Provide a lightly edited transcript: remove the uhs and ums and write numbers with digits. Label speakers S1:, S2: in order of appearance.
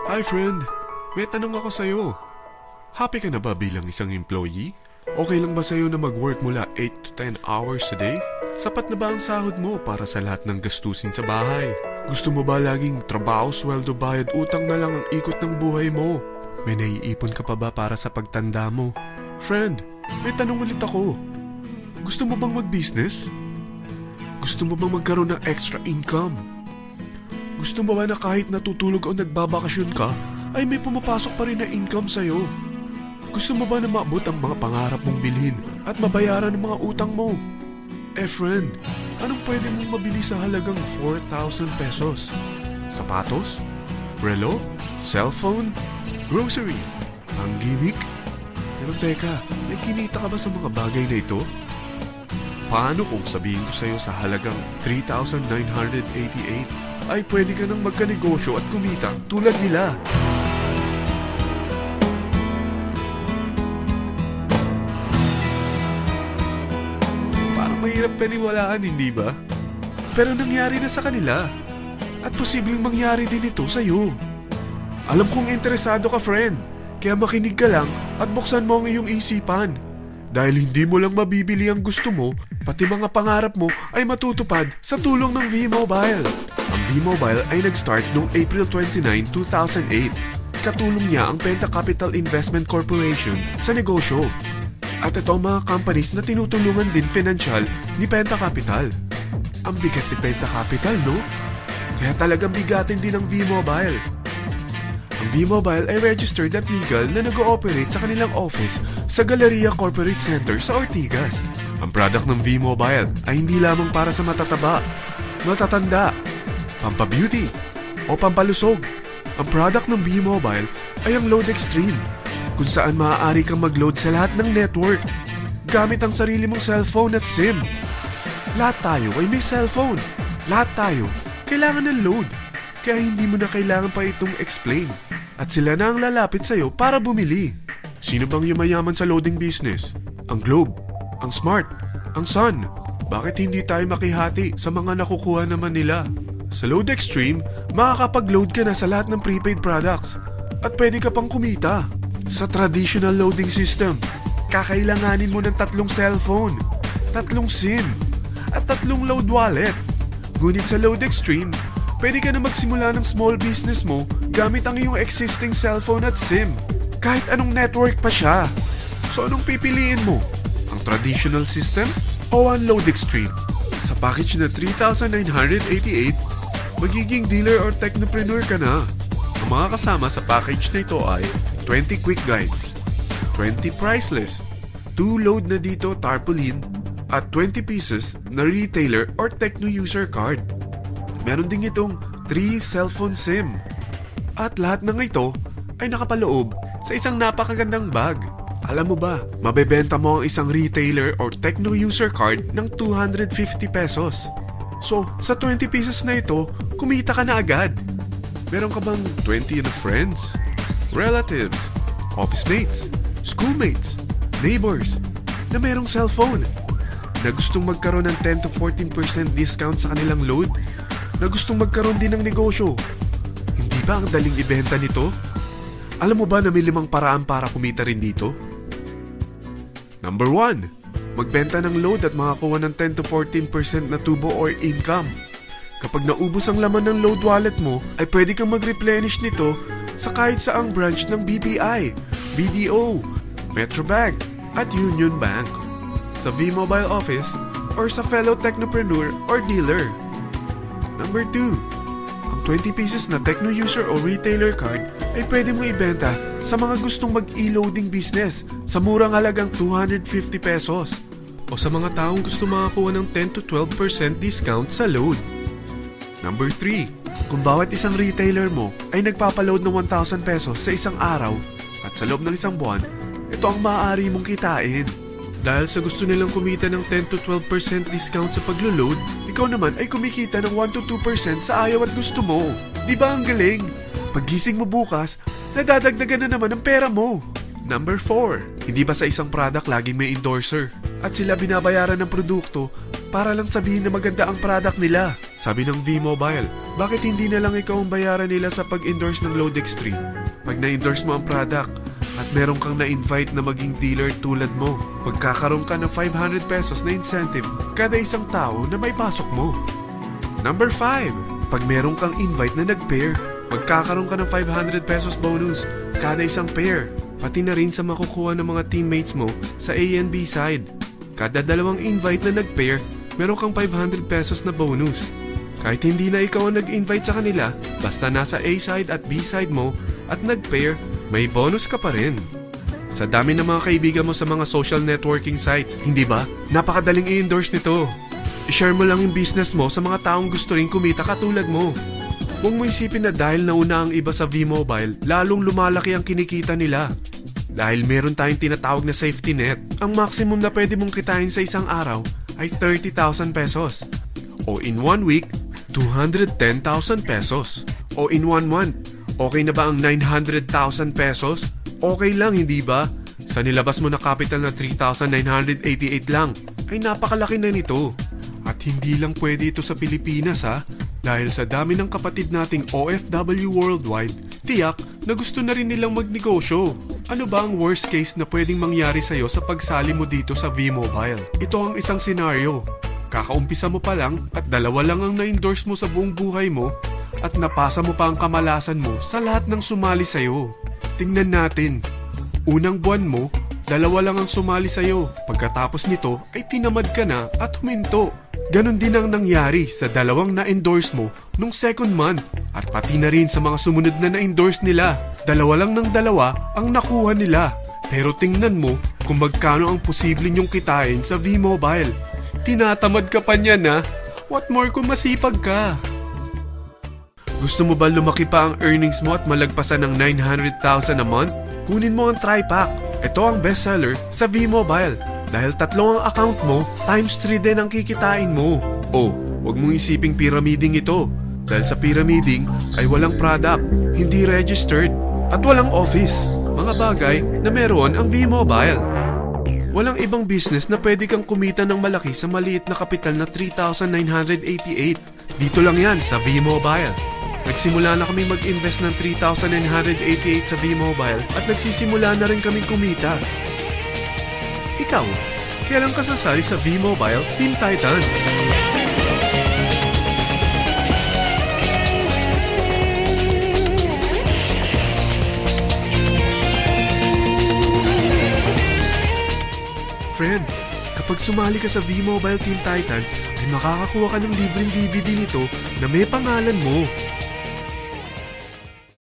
S1: Hi friend, may tanong ako sa'yo. Happy ka na ba bilang isang employee? Okay lang ba sa'yo na mag-work mula 8 to 10 hours a day? Sapat na ba ang sahod mo para sa lahat ng gastusin sa bahay? Gusto mo ba laging trabaho, sweldo, bayad, utang na lang ang ikot ng buhay mo? May naiipon ka pa ba para sa pagtanda mo? Friend, may tanong ulit ako. Gusto mo bang mag-business? Gusto mo bang magkaroon ng extra income? Gusto mo ba na kahit natutulog o nagbabakasyon ka, ay may pumapasok pa rin na income sa'yo? Gusto mo ba na maabot ang mga pangarap mong bilhin at mabayaran ang mga utang mo? Friend, anong pwede mong mabili sa halagang 4,000 pesos? Sapatos? Relo? Cellphone? Grocery? Ang gimmick? Pero teka, may kinita ka ba sa mga bagay na ito? Paano kung sabihin ko sa'yo sa halagang 3,988 ay pwede ka nang magkanegosyo at kumita tulad nila? Parang mahirap paniwalaan, hindi ba? Pero nangyari na sa kanila. At posibleng mangyari din ito sa'yo. Alam kong interesado ka, friend. Kaya makinig ka lang at buksan mo ang iyong isipan. Dahil hindi mo lang mabibili ang gusto mo, pati mga pangarap mo ay matutupad sa tulong ng V-Mobile. Ang V-Mobile ay nag-start noong April 29, 2008. Katulong niya ang Penta Capital Investment Corporation sa negosyo. At ito ang mga companies na tinutulungan din financial ni Penta Capital. Ang bigat ni Penta Capital, no? Kaya talagang bigatin din ang V-Mobile. Ang V-Mobile ay registered at legal na nag-ooperate sa kanilang office sa Galleria Corporate Center sa Ortigas. Ang product ng V-Mobile ay hindi lamang para sa matataba, matatanda, pampabeauty, o pampalusog. Ang product ng V-Mobile ay ang Load Extreme, kung saan maaari kang mag-load sa lahat ng network gamit ang sarili mong cellphone at SIM. Lahat tayo ay may cellphone. Lahat tayo kailangan ng load. Kaya hindi mo na kailangan pa itong explain. At sila na ang lalapit sa'yo para bumili. Sino bang yumayaman sa loading business? Ang Globe, ang Smart, ang Sun. Bakit hindi tayo makihati sa mga nakukuha naman nila? Sa Load Extreme, makakapag-load ka na sa lahat ng prepaid products. At pwede ka pang kumita. Sa traditional loading system, kakailanganin mo ng 3 cellphone, 3 SIM, at 3 load wallet. Ngunit sa Load Extreme, pwede ka na magsimula ng small business mo gamit ang iyong existing cellphone at SIM. Kahit anong network pa siya. So anong pipiliin mo? Ang traditional system o ang Load Extreme? Sa package na 3,988, magiging dealer or technopreneur ka na. Ang mga kasama sa package na ito ay 20 quick guides, 20 price list, 2 load na dito tarpaulin, at 20 pieces na retailer or techno user card. Meron din itong 3 cellphone SIM. At lahat ng ito ay nakapaloob sa isang napakagandang bag. Alam mo ba, mabebenta mo ang isang retailer or techno user card ng 250 pesos. So, sa 20 pieces na ito, kumita ka na agad. Meron ka bang 20 na friends, relatives, office mates, schoolmates, neighbors na merong cellphone, na gustong magkaroon ng 10 to 14% discount sa kanilang load, na gustong magkaroon din ng negosyo? Hindi ba ang daling ibenta nito? Alam mo ba na may 5 paraan para kumita rin dito? Number 1, magbenta ng load at makakuha ng 10 to 14% na tubo or income. Kapag naubos ang laman ng load wallet mo, ay pwede kang mag-replenish nito sa kahit saang branch ng BPI, BDO, Metrobank, at Union Bank, sa V-Mobile office, or sa fellow technopreneur or dealer. Number 2, ang 20 pieces na techno user o retailer card ay pwede mo ibenta sa mga gustong mag-e-loading business sa murang halagang 250 pesos o sa mga taong gusto makakuha ng 10 to 12% discount sa load. Number 3, kung bawat isang retailer mo ay nagpapaload ng 1,000 pesos sa isang araw at sa loob ng isang buwan, ito ang maaari mong kitain. Dahil sa gusto nilang kumita ng 10 to 12% discount sa paglo-load, ikaw naman ay kumikita ng 1 to 2% sa ayaw at gusto mo. Di ba ang galing? Paggising mo bukas, nadadagdagan na naman ang pera mo. Number 4, hindi ba sa isang product laging may endorser? At sila binabayaran ng produkto para lang sabihin na maganda ang product nila. Sabi ng V-Mobile, bakit hindi na lang ikaw ang bayaran nila sa pag-endorse ng Load Extreme? Pag na-endorse mo ang product at meron kang na-invite na maging dealer tulad mo, magkakaroon ka ng 500 pesos na incentive kada isang tao na may pasok mo. Number 5, pag meron kang invite na nag-pair, magkakaroon ka ng 500 pesos bonus kada isang pair, pati na rin sa makukuha ng mga teammates mo sa A and B side. Kada dalawang invite na nag-pair, meron kang 500 pesos na bonus. Kahit hindi na ikaw ang nag-invite sa kanila, basta nasa A side at B side mo at nag-pair, may bonus ka pa rin. Sa dami ng mga kaibigan mo sa mga social networking sites, hindi ba? Napakadaling i-endorse nito. I-share mo lang yung business mo sa mga taong gusto rin kumita katulad mo. Huwag mo isipin na dahil nauna ang iba sa V-Mobile, lalong lumalaki ang kinikita nila. Dahil meron tayong tinatawag na safety net, ang maximum na pwede mong kitain sa isang araw ay 30,000 pesos. O in 1 week, 210,000 pesos. O in 1 month, okay na ba ang 900,000 pesos? Okay lang, hindi ba? Sa nilabas mo na capital na 3,988 lang, ay napakalaki na nito. At hindi lang pwede ito sa Pilipinas ha, dahil sa dami ng kapatid nating OFW worldwide, tiyak na gusto na rin nilang magnegosyo. Ano ba ang worst case na pwedeng mangyari sa'yo sa pagsali mo dito sa V-Mobile? Ito ang isang senaryo. Kakaumpisa mo pa lang at 2 lang ang na-endorse mo sa buong buhay mo at napasa mo pa ang kamalasan mo sa lahat ng sumali sa'yo. Tingnan natin. Unang buwan mo, 2 lang ang sumali sa'yo. Pagkatapos nito ay tinamad ka na at huminto. Ganon din ang nangyari sa 2 na-endorse mo nung second month at pati na rin sa mga sumunod na na-endorse nila. 2 lang ng 2 ang nakuha nila. Pero tingnan mo kung magkano ang posible nyong kitain sa V-Mobile. Tinatamad ka pa niyan ha? What more kung masipag ka? Gusto mo ba lumaki pa ang earnings mo at malagpasan ng 900,000 a month? Kunin mo ang TriPack. Ito ang bestseller sa V-Mobile. Dahil 3 ang account mo, times 3 din ang kikitain mo. Oh, huwag mong isiping pyramiding ito. Dahil sa pyramiding ay walang product, hindi registered, at walang office. Mga bagay na meron ang V-Mobile. Walang ibang business na pwede kang kumita ng malaki sa maliit na kapital na 3,988. Dito lang yan sa V-Mobile. Nagsimula na kami mag-invest ng 3,988 sa V-Mobile at nagsisimula na rin kaming kumita. Ikaw, kailan ka sasali sa V-Mobile Team Titans? Friend, kapag sumali ka sa V-Mobile Team Titans, ay makakakuha ka ng libreng DVD nito na may pangalan mo.